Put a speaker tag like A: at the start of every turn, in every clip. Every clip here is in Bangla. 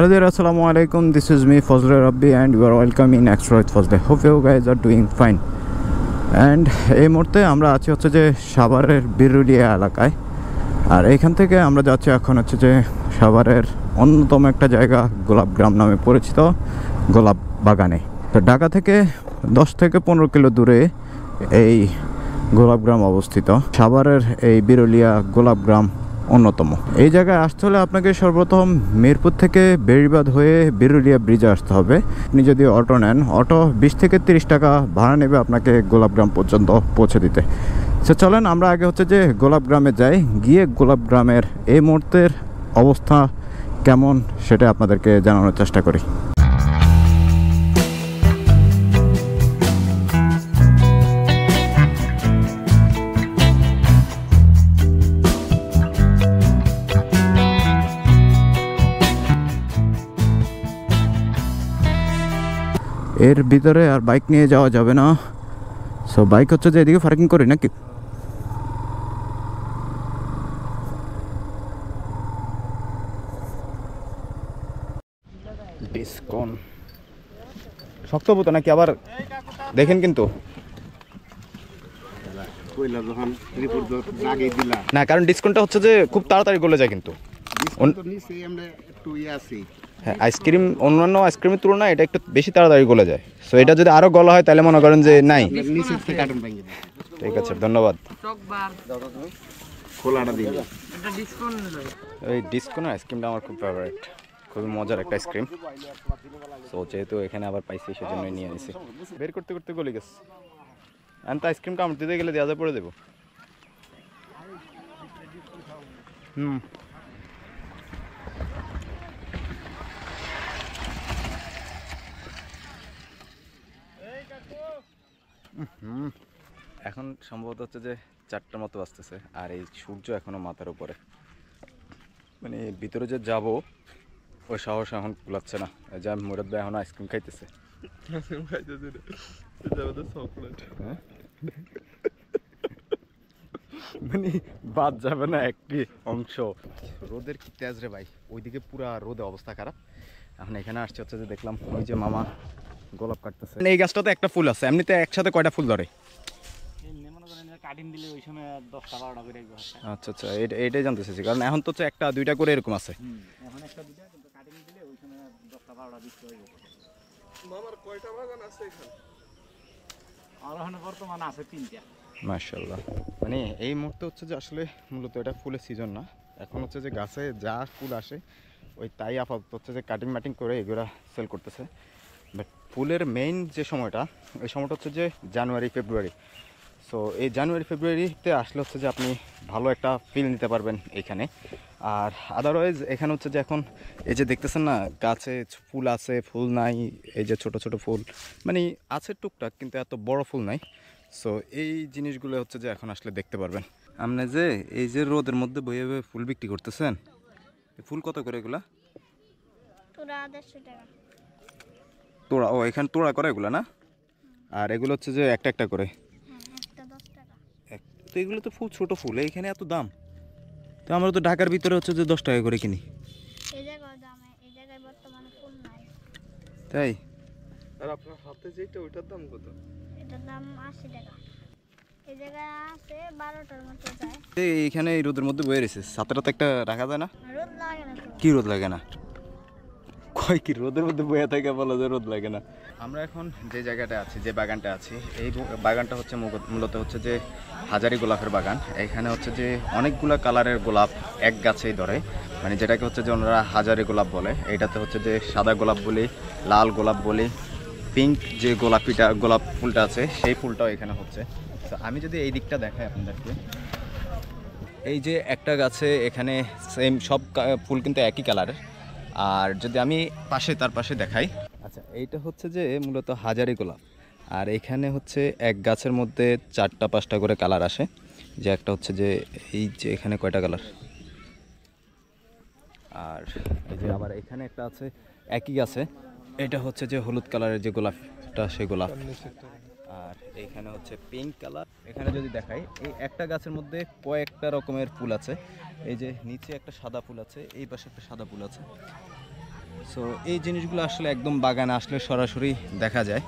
A: Hello there, assalamu alaikum. This is me, Fazlur Rabbi, and you are welcome in Extra with Fazlur. Hope you guys are doing fine. And এই মুহূর্তে আমরা আছি হচ্ছে যে সাভারের বিরুলিয়া এলাকায়। আর এইখান থেকে আমরা যাচ্ছি এখন হচ্ছে যে সাভারের অন্যতম একটা জায়গা গোলাপগ্রাম নামে পরিচিত গোলাপ বাগানে। তো ঢাকা থেকে 10 থেকে 15 কিলো দূরে এই গোলাপগ্রাম অবস্থিত। সাভারের এই বিরুলিয়া গোলাপগ্রাম অন্যতম। এই জায়গায় আসতে হলে আপনাকে সর্বপ্রথম মিরপুর থেকে বেড়িবাঁধ হয়ে বিরুলিয়া ব্রিজে আসতে হবে। আপনি যদি অটো নেন, অটো 20 থেকে 30 টাকা ভাড়া নেবে আপনাকে গোলাপগ্রাম পর্যন্ত পৌঁছে দিতে। সে চলেন আমরা আগে হচ্ছে যে গোলাপগ্রামে যাই, গিয়ে গোলাপগ্রামের এই মুহূর্তের অবস্থা কেমন সেটা আপনাদেরকে জানানোর চেষ্টা করি। এর ভিতরে আর বাইক নিয়ে যাওয়া যাবে না, সো বাইক হচ্ছে যে এদিকে পার্কিং করি নাকি। ডিসকন শক্ত হতো নাকি আবার দেখেন, কিন্তু না, কারণ ডিসকনটা হচ্ছে যে খুব তাড়াতাড়ি গলে যায়। কিন্তু হ্যাঁ, আইসক্রিম অন্যান্য আইসক্রিমের তুলনায় এটা একটু বেশি তাড়াতাড়ি গলে যায়। সো এটা যদি আরো গলা হয় তাহলে মনে করেন যে নাই। ঠিক আছে, ধন্যবাদ। এই ডিসকন আইসক্রিমটা আমার খুব ফেভারিট, খুবই মজার একটা আইসক্রিম। সো যেহেতু এখানে আবার পাইছি সেজন্য নিয়ে নিয়েছি। বের করতে করতে গলে গেছে। আমি তো আইসক্রিম কামড় দিতে গেলে দেওয়া পড়ে দেবো। এখন সম্ভবত হচ্ছে যে 4টার মতো আসতেছে, আর এই সূর্য এখনো মাথার উপরে। মানে ভিতরে যে যাব ওই সাহস এখন কুলাচ্ছে না। যে আমি মুরাদ ভাই এখন আইসক্রিম খাইতেছে। মানে বাদ যাবে না একটি অংশ। রোদের কি তেজ রে ভাই, ওইদিকে পুরা রোদে অবস্থা খারাপ। এখন এখানে আসছে হচ্ছে যে দেখলাম ওই যে মামা গোলাপ কাটতেছে। এই গাছটাতে একটা ফুল আছে, এমনিতে একসাথে কয়টা ফুল ধরে? আচ্ছা আচ্ছা, এটাই জানতে চাইছি, কারণ এখন তো হচ্ছে 1-2টা করে এরকম আছে। মাশাআল্লাহ। মানে এই মুহূর্তে হচ্ছে যে আসলে মূলত এটা ফুলের সিজন না, এখন হচ্ছে যে গাছে যা ফুল আসে ওই তাই আপাতত হচ্ছে যে কাটিং মাটিং করে এগুলা সেল করতেছে। বাট ফুলের মেইন যে সময়টা, ওই সময়টা হচ্ছে যে জানুয়ারি ফেব্রুয়ারি। সো এই জানুয়ারি ফেব্রুয়ারিতে আসলে হচ্ছে যে আপনি ভালো একটা ফিল নিতে পারবেন এখানে। আর আদারওয়াইজ এখানে হচ্ছে যে এখন এই যে দেখতেছেন না, গাছে ফুল আছে ফুল নাই, এই যে ছোট ছোট ফুল মানে আছে টুকটাক, কিন্তু এত বড় ফুল নাই। সো এই জিনিসগুলো হচ্ছে যে এখন আসলে দেখতে পারবেন। আপনি যে এই যে রোদের মধ্যে বয়ে বয়ে ফুল বিক্রি করতেছেন, ফুল কত করে এগুলা? তোড়া? ও, এখানে তোড়া করে এগুলা না? আর এগুলো হচ্ছে যে একটা একটা করে? তো এগুলো তো ফুল ছোট ফুল, এইখানে এত দাম? তো আমরা তো ঢাকার ভিতরে হচ্ছে যে 10 টাকা করে কিনি। তাই? আর আপনার হাতে যেটা ওইটার দাম কত? এটার দাম 80 টাকা। এই জায়গায় আছে 12টার মতো যায়। এইখানে এই রোদের মধ্যে বয়ে রয়েছে, ছাতাটা তো একটা রাখা যায় না? রোদ লাগে না। কি রোদ লাগে না? কয় কি রোদের মধ্যে বয়ে থাকে বলা যায় রোদ লাগে না? আমরা এখন যে জায়গাটা আছি, যে বাগানটা আছি, এই বাগানটা হচ্ছে মূলত হচ্ছে যে হাজারি গোলাপের বাগান। এখানে হচ্ছে যে অনেকগুলা কালারের গোলাপ এক গাছেই ধরে, মানে যেটাকে হচ্ছে যে ওনারা হাজারি গোলাপ বলে। এইটাতে হচ্ছে যে সাদা গোলাপ বলি, লাল গোলাপ বলি, পিঙ্ক যে গোলাপ ফুলটা আছে সেই ফুলটাও এখানে হচ্ছে। তো আমি যদি এই দিকটা দেখাই আপনাদেরকে, এই যে একটা গাছে এখানে সেম সব ফুল কিন্তু একই কালারের। আর যদি আমি তার পাশে দেখাই, আচ্ছা এইটা হচ্ছে যে মূলত হাজারি গোলাপ। আর এখানে হচ্ছে এক গাছের মধ্যে 4টা-5টা করে কালার আসে। যে একটা হচ্ছে যে এই যে এখানে কয়টা কালার, আর এই যে আবার এখানে একটা আছে একই গাছে, এটা হচ্ছে যে হলুদ কালারের যে গোলাপটা সেই গোলাপ। আর এইখানে হচ্ছে পিঙ্ক কালার। এখানে যদি দেখাই, এই একটা গাছের মধ্যে কয়েকটা রকমের ফুল আছে। এই যে নিচে একটা সাদা ফুল আছে, এই পাশে একটা সাদা ফুল আছে।
B: সো এই জিনিসগুলো আসলে একদম বাগানে আসলে সরাসরি দেখা যায়।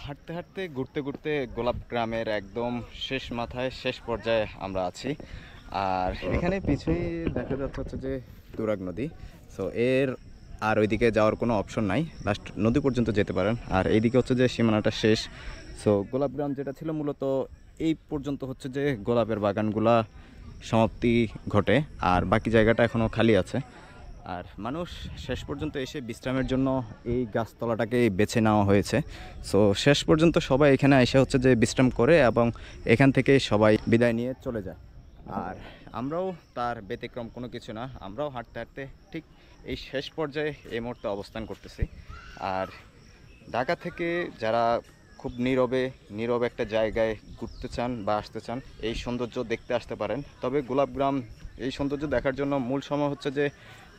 B: হাঁটতে হাঁটতে ঘুরতে ঘুরতে গোলাপ গ্রামের একদম শেষ মাথায় শেষ পর্যায়ে আমরা আছি। আর এখানে পিছুই দেখা যাচ্ছে হচ্ছে যে তুরাগ নদী। সো এর আর ওইদিকে যাওয়ার কোনো অপশন নাই, লাস্ট নদী পর্যন্ত যেতে পারেন। আর এইদিকে হচ্ছে যে সীমানাটা শেষ। সো গোলাপ গ্রাম যেটা ছিল মূলত এই পর্যন্ত হচ্ছে যে গোলাপের বাগানগুলা সমাপ্তি ঘটে, আর বাকি জায়গাটা এখনও খালি আছে। আর মানুষ শেষ পর্যন্ত এসে বিশ্রামের জন্য এই গাছতলাটাকে বেছে নেওয়া হয়েছে। সো শেষ পর্যন্ত সবাই এখানে এসে হচ্ছে যে বিশ্রাম করে এবং এখান থেকে সবাই বিদায় নিয়ে চলে যায়। আর আমরাও তার ব্যতিক্রম কোনো কিছু না, আমরাও হাঁটতে হাঁটতে ঠিক এই শেষ পর্যায়ে এই মুহূর্তে অবস্থান করতেছি। আর ঢাকা থেকে যারা খুব নীরবে একটা জায়গায় ঘুরতে চান বা আসতে চান, এই সৌন্দর্য দেখতে আসতে পারেন। তবে গোলাপগ্রাম এই সৌন্দর্য দেখার জন্য মূল সময় হচ্ছে যে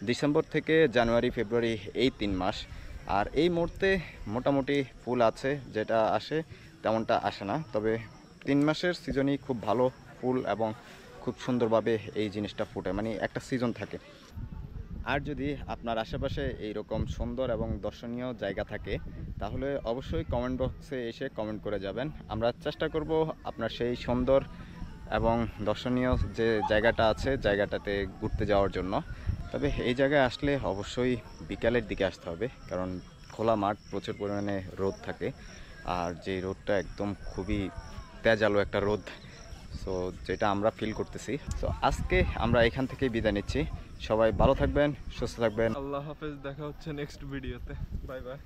B: ডিসেম্বর থেকে জানুয়ারি ফেব্রুয়ারি, এই 3 মাস। আর এই মুহূর্তে মোটামুটি ফুল আছে, যেটা আসে তেমনটা আসে না। তবে 3 মাসের সিজনই খুব ভালো ফুল এবং খুব সুন্দরভাবে এই জিনিসটা ফুটে, মানে একটা সিজন থাকে। আর যদি আপনার আশেপাশে এইরকম সুন্দর এবং দর্শনীয় জায়গা থাকে তাহলে অবশ্যই কমেন্ট বক্সে এসে কমেন্ট করে যাবেন। আমরা চেষ্টা করব আপনার সেই সুন্দর এবং দর্শনীয় যে জায়গাটা আছে জায়গাটাতে ঘুরতে যাওয়ার জন্য। তবে এই জায়গায় আসলে অবশ্যই বিকালের দিকে আসতে হবে, কারণ খোলা মাঠ, প্রচুর পরিমাণে রোদ থাকে। আর যে রোদটা একদম খুবই তেজালো একটা রোদ, সো যেটা আমরা ফিল করতেছি। সো আজকে আমরা এখান থেকে বিদায় নিচ্ছি। সবাই ভালো থাকবেন, সুস্থ থাকবেন।
C: আল্লাহ হাফেজ, দেখা হচ্ছে নেক্সট ভিডিওতে। Bye bye.